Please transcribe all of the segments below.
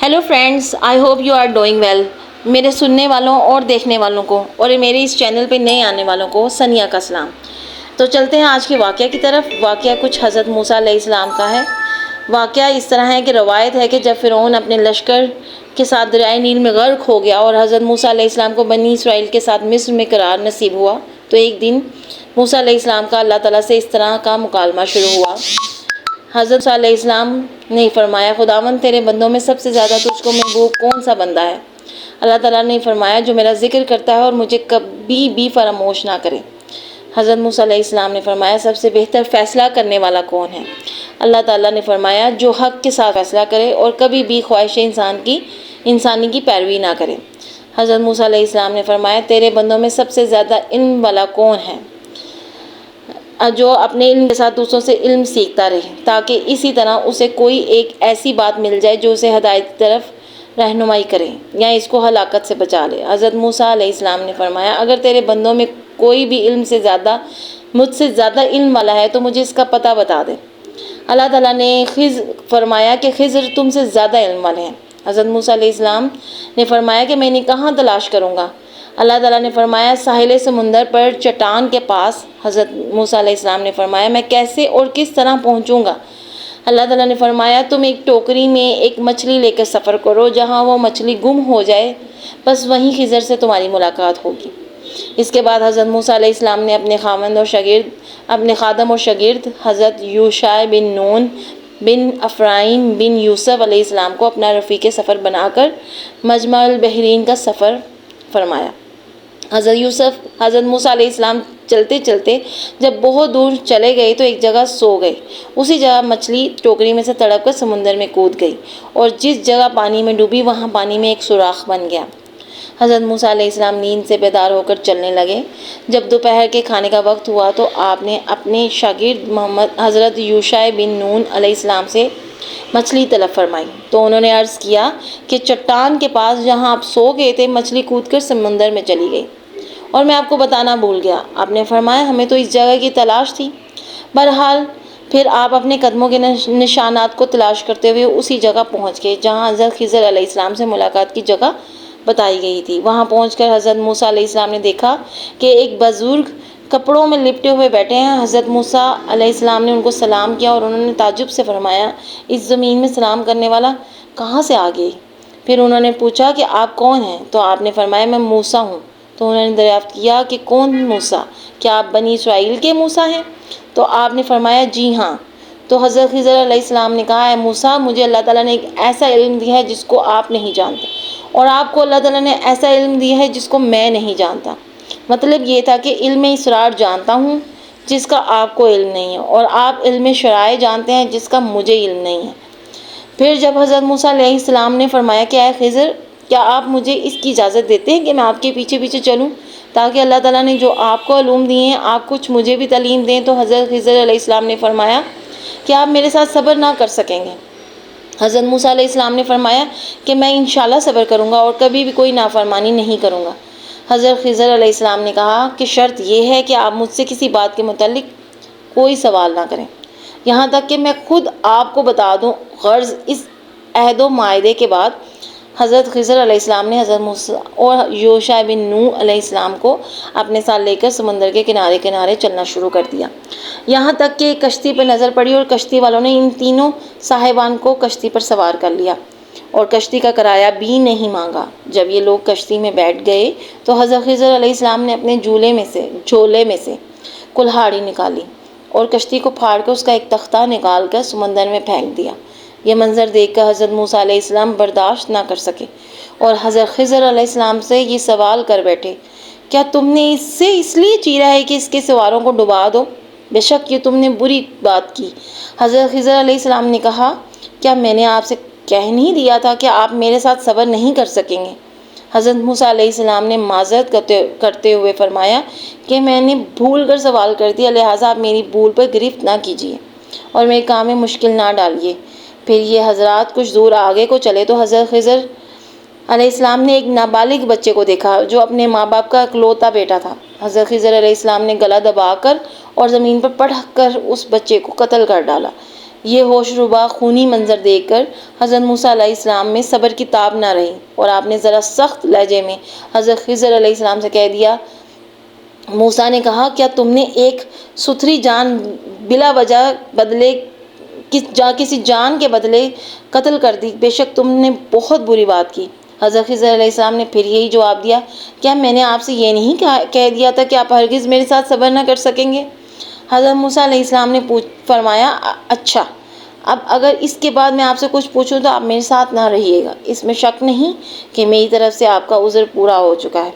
Hello friends, I hope you are doing well. میرے سننے والوں اور دیکھنے والوں کو اور میرے اس چینل پہ نئے آنے والوں کو ثنیہ کا سلام۔ تو چلتے ہیں آج کے واقعہ کی طرف۔ واقعہ کچھ حضرت موسیٰ علیہ السلام کا ہے۔ واقعہ اس طرح ہے کہ روایت ہے کہ جب فرعون اپنے لشکر کے ساتھ دریائے نیل میں غرق ہو گیا اور حضرت موسیٰ علیہ السلام کو بنی اسرائیل کے ساتھ مصر میں قرار نصیب ہوا، تو ایک دن موسیٰ علیہ السلام کا اللہ تعالیٰ سے اس طرح کا مکالمہ شروع ہوا۔ حضرت موسیٰ علیہ السلام نے فرمایا، خداوند تیرے بندوں میں سب سے زیادہ تجھ کو محبوب کون سا بندہ ہے؟ اللہ تعالیٰ نے فرمایا، جو میرا ذکر کرتا ہے اور مجھے کبھی بھی فراموش نہ کرے۔ حضرت موسیٰ علیہ السلام نے فرمایا، سب سے بہتر فیصلہ کرنے والا کون ہے؟ اللہ تعالیٰ نے فرمایا، جو حق کے ساتھ فیصلہ کرے اور کبھی بھی خواہش انسانی کی پیروی نہ کرے۔ حضرت موسیٰ علیہ السلام نے فرمایا، تیرے بندوں میں سب سے زیادہ علم والا کون ہے؟ جو اپنے علم کے ساتھ دوسروں سے علم سیکھتا رہے، تاکہ اسی طرح اسے کوئی ایک ایسی بات مل جائے جو اسے ہدایت کی طرف رہنمائی کرے یا اس کو ہلاکت سے بچا لے۔ حضرت موسیٰ علیہ السلام نے فرمایا، اگر تیرے بندوں میں کوئی بھی مجھ سے زیادہ علم والا ہے تو مجھے اس کا پتہ بتا دے۔ اللہ تعالیٰ نے فرمایا کہ خضر تم سے زیادہ علم والے ہیں۔ حضرت موسیٰ علیہ السلام نے فرمایا کہ میں انہیں کہاں تلاش کروں گا؟ اللہ تعالیٰ نے فرمایا، ساحل سمندر پر چٹان کے پاس۔ حضرت موسیٰ علیہ السلام نے فرمایا، میں کیسے اور کس طرح پہنچوں گا؟ اللہ تعالیٰ نے فرمایا، تم ایک ٹوکری میں ایک مچھلی لے کر سفر کرو، جہاں وہ مچھلی گم ہو جائے بس وہیں خضر سے تمہاری ملاقات ہوگی۔ اس کے بعد حضرت موسیٰ علیہ السلام نے اپنے خادم اور شاگرد حضرت یوشع بن نون بن افرائیم بن یوسف علیہ السلام کو اپنا رفیق سفر بنا کر مجمع البحرین کا سفر فرمایا۔ حضرت موسیٰ علیہ السلام چلتے چلتے جب بہت دور چلے گئے تو ایک جگہ سو گئے۔ اسی جگہ مچھلی ٹوکری میں سے تڑپ کر سمندر میں کود گئی اور جس جگہ پانی میں ڈوبی وہاں پانی میں ایک سوراخ بن گیا۔ حضرت موسیٰ علیہ السلام نیند سے بیدار ہو کر چلنے لگے۔ جب دوپہر کے کھانے کا وقت ہوا تو آپ نے اپنے شاگرد حضرت یوشع بن نون علیہ السلام سے مچھلی طلب فرمائی، تو انہوں نے عرض کیا کہ چٹان کے پاس جہاں آپ سو گئے تھے مچھلی کود کر سمندر میں چلی گئی اور میں آپ کو بتانا بھول گیا۔ آپ نے فرمایا، ہمیں تو اس جگہ کی تلاش تھی۔ بہرحال پھر آپ اپنے قدموں کے نشانات کو تلاش کرتے ہوئے اسی جگہ پہنچ گئے جہاں حضرت خضر علیہ السلام سے ملاقات کی جگہ بتائی گئی تھی۔ وہاں پہنچ کر حضرت موسیٰ علیہ السلام نے دیکھا کہ ایک بزرگ کپڑوں میں لپٹے ہوئے بیٹھے ہیں۔ حضرت موسیٰ علیہ السلام نے ان کو سلام کیا اور انہوں نے تعجب سے فرمایا، اس زمین میں سلام کرنے والا کہاں سے آ گئی؟ پھر انہوں نے پوچھا کہ آپ کون ہیں؟ تو آپ نے فرمایا، میں موسیٰ ہوں۔ تو انہوں نے دریافت کیا کہ کون موسیٰ؟ کیا آپ بنی اسرائیل کے موسیٰ ہیں؟ تو آپ نے فرمایا، جی ہاں۔ تو حضرت خضر علیہ السلام نے کہا، اے موسیٰ، مجھے اللہ تعالیٰ نے ایک ایسا علم دیا ہے جس کو آپ نہیں جانتے، اور آپ کو اللہ تعالیٰ نے ایسا علم دیا ہے جس کو میں نہیں جانتا۔ مطلب یہ تھا کہ علم اسرار جانتا ہوں جس کا آپ کو علم نہیں ہے، اور آپ علم شرائع جانتے ہیں جس کا مجھے علم نہیں ہے۔ پھر جب حضرت موسیٰ علیہ السلام نے فرمایا کہ اے خضر، کیا آپ مجھے اس کی اجازت دیتے ہیں کہ میں آپ کے پیچھے پیچھے چلوں تاکہ اللہ تعالیٰ نے جو آپ کو علوم دیے ہیں آپ کچھ مجھے بھی تعلیم دیں؟ تو حضرت خضر علیہ السلام نے فرمایا کہ آپ میرے ساتھ صبر نہ کر سکیں گے؟ حضرت موسیٰ علیہ السلام نے فرمایا کہ میں انشاءاللہ صبر کروں گا اور کبھی بھی کوئی نافرمانی نہیں کروں گا۔ حضرت خضر علیہ السلام نے کہا کہ شرط یہ ہے کہ آپ مجھ سے کسی بات کے متعلق کوئی سوال نہ کریں، یہاں تک کہ میں خود آپ کو بتا دوں۔ غرض اس عہد و معاہدے کے بعد حضرت خضر علیہ السلام نے حضرت موسیٰ اور یوشع بن نون علیہ السلام کو اپنے ساتھ لے کر سمندر کے کنارے کنارے چلنا شروع کر دیا، یہاں تک کہ کشتی پر نظر پڑی اور کشتی والوں نے ان تینوں صاحبان کو کشتی پر سوار کر لیا اور کشتی کا کرایہ بھی نہیں مانگا۔ جب یہ لوگ کشتی میں بیٹھ گئے تو حضرت خضر علیہ السلام نے اپنے جھولے میں سے کلہاڑی نکالی اور کشتی کو پھاڑ کر اس کا ایک تختہ نکال کر سمندر میں پھینک دیا۔ یہ منظر دیکھ کر حضرت موسیٰ علیہ السلام برداشت نہ کر سکے اور حضرت خضر علیہ السلام سے یہ سوال کر بیٹھے، کیا تم نے اسے اس لیے چیرا ہے کہ اس کے سواروں کو ڈبا دو؟ بے شک یہ تم نے بری بات کی۔ حضرت خضر علیہ السلام نے کہا، کیا میں نے آپ سے کہہ نہیں دیا تھا کہ آپ میرے ساتھ صبر نہیں کر سکیں گے؟ حضرت موسیٰ علیہ السلام نے معذرت کرتے ہوئے فرمایا کہ میں نے بھول کر سوال کر دیا، لہٰذا آپ میری بھول پر گرفت نہ کیجیے اور میرے کام میں مشکل نہ ڈالیے۔ پھر یہ حضرات کچھ دور آگے کو چلے تو حضرت خضر علیہ السلام نے ایک نابالغ بچے کو دیکھا جو اپنے ماں باپ کا اکلوتا بیٹا تھا۔ حضرت خضر علیہ السلام نے گلا دبا کر اور زمین پر پٹک کر اس بچے کو قتل کر ڈالا۔ یہ ہوش ربا خونی منظر دیکھ کر حضرت موسیٰ علیہ السلام میں صبر کی تاب نہ رہی، اور آپ نے ذرا سخت لہجے میں حضرت خضر علیہ السلام سے کہہ دیا۔ موسیٰ نے کہا، کیا تم نے ایک ستھری جان بلا وجہ کسی جان کے بدلے قتل کر دی؟ بے شک تم نے بہت بری بات کی۔ حضرت خضر علیہ السلام نے پھر یہی جواب دیا، کیا میں نے آپ سے یہ نہیں کہہ دیا تھا کہ آپ ہرگز میرے ساتھ صبر نہ کر سکیں گے؟ حضرت موسیٰ علیہ السلام نے فرمایا، اچھا، اب اگر اس کے بعد میں آپ سے کچھ پوچھوں تو آپ میرے ساتھ نہ رہیے گا۔ اس میں شک نہیں کہ میری طرف سے آپ کا عذر پورا ہو چکا ہے۔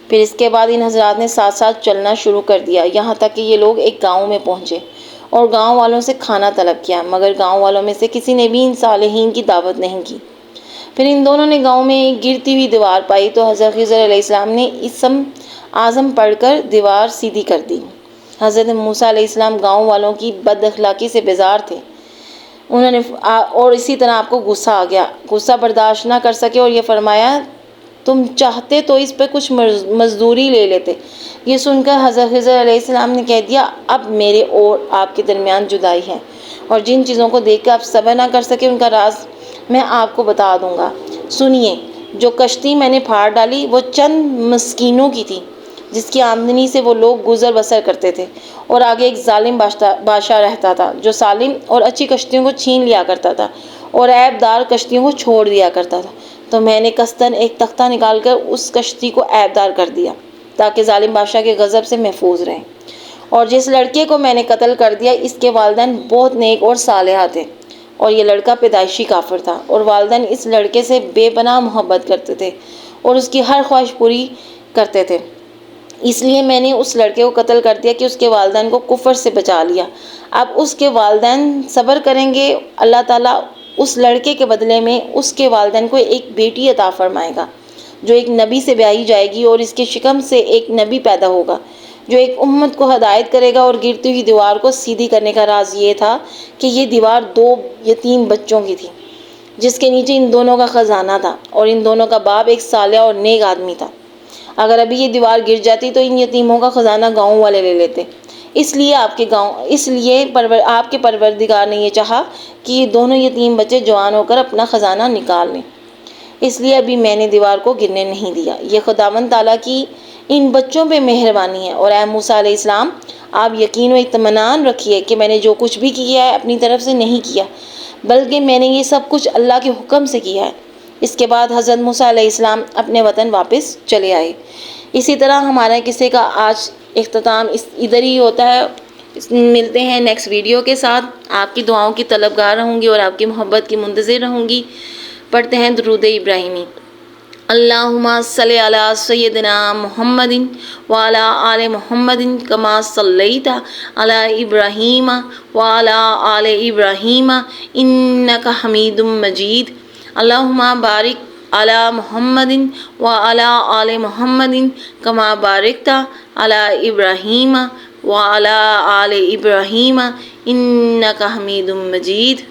پھر اس کے بعد ان حضرات نے ساتھ ساتھ چلنا شروع کر دیا، یہاں تک کہ یہ لوگ ایک گاؤں میں پہنچے اور گاؤں والوں سے کھانا طلب کیا، مگر گاؤں والوں میں سے کسی نے بھی ان صالحین کی دعوت نہیں کی۔ پھر ان دونوں نے گاؤں میں ایک گرتی ہوئی دیوار پائی تو حضرت خضر علیہ السلام نے اسم اعظم پڑھ کر دیوار سیدھی کر دی۔ حضرت موسیٰ علیہ السلام گاؤں والوں کی بد اخلاقی سے بیزار تھے، انہوں نے اور اسی طرح آپ کو غصہ آ گیا، غصہ برداشت نہ کر سکے اور یہ فرمایا، تم چاہتے تو اس پہ کچھ مزدوری لے لیتے۔ یہ سن کر حضرت خضر علیہ السلام نے کہہ دیا، اب میرے اور آپ کے درمیان جدائی ہے، اور جن چیزوں کو دیکھ کر آپ صبر نہ کر سکے ان کا راز میں آپ کو بتا دوں گا۔ سنیے، جو کشتی میں نے پھاڑ ڈالی وہ چند مسکینوں کی تھی، جس کی آمدنی سے وہ لوگ گزر بسر کرتے تھے، اور آگے ایک ظالم بادشاہ رہتا تھا جو سالم اور اچھی کشتیوں کو چھین لیا کرتا تھا اور عیب دار کشتیوں کو چھوڑ دیا کرتا تھا۔ تو میں نے قصداً ایک تختہ نکال کر اس کشتی کو عیب دار کر دیا تاکہ ظالم بادشاہ کے غضب سے محفوظ رہیں۔ اور جس لڑکے کو میں نے قتل کر دیا اس کے والدین بہت نیک اور صالح تھے، اور یہ لڑکا پیدائشی کافر تھا، اور والدین اس لڑکے سے بے پناہ محبت کرتے تھے اور اس کی ہر خواہش پوری کرتے تھے، اس لیے میں نے اس لڑکے کو قتل کر دیا کہ اس کے والدین کو کفر سے بچا لیا۔ اب اس کے والدین صبر کریں گے، اللہ تعالیٰ اس لڑکے کے بدلے میں اس کے والدین کو ایک بیٹی عطا فرمائے گا جو ایک نبی سے بیاہی جائے گی، اور اس کے شکم سے ایک نبی پیدا ہوگا جو ایک امت کو ہدایت کرے گا۔ اور گرتی ہوئی دیوار کو سیدھی کرنے کا راز یہ تھا کہ یہ دیوار 2 یتیم بچوں کی تھی جس کے نیچے ان دونوں کا خزانہ تھا، اور ان دونوں کا باپ ایک صالح اور نیک آدمی تھا۔ اگر ابھی یہ دیوار گر جاتی تو ان یتیموں کا خزانہ گاؤں والے لے لیتے، اس لیے آپ کے پروردگار نے یہ چاہا کہ یہ دونوں یتیم بچے جوان ہو کر اپنا خزانہ نکال لیں، اس لیے ابھی میں نے دیوار کو گرنے نہیں دیا۔ یہ خداوند تعالیٰ کی ان بچوں پہ مہربانی ہے، اور اے موسیٰ علیہ السلام، آپ یقین و اطمینان رکھیے کہ میں نے جو کچھ بھی کیا ہے اپنی طرف سے نہیں کیا، بلکہ میں نے یہ سب کچھ اللہ کے حکم سے کیا ہے۔ اس کے بعد حضرت موسیٰ علیہ السلام اپنے وطن واپس چلے آئے۔ اسی طرح ہمارے قصے کا آج اختتام ادھر ہی ہوتا ہے۔ ملتے ہیں نیکسٹ ویڈیو کے ساتھ۔ آپ کی دعاؤں کی طلبگار رہوں گی اور آپ کی محبت کی منتظر رہوں گی۔ پڑھتے ہیں درود ابراہیمی۔ اللہم صلی علی سیدنا محمد وعلی آل محمد کما صلیت علی ابراہیم وعلی آل ابراہیم انک حمید مجید۔ اللہم بارک علی محمد وعلی آل محمد کما بارکت علی ابراہیم وعلی آل ابراہیم انک حمید مجید۔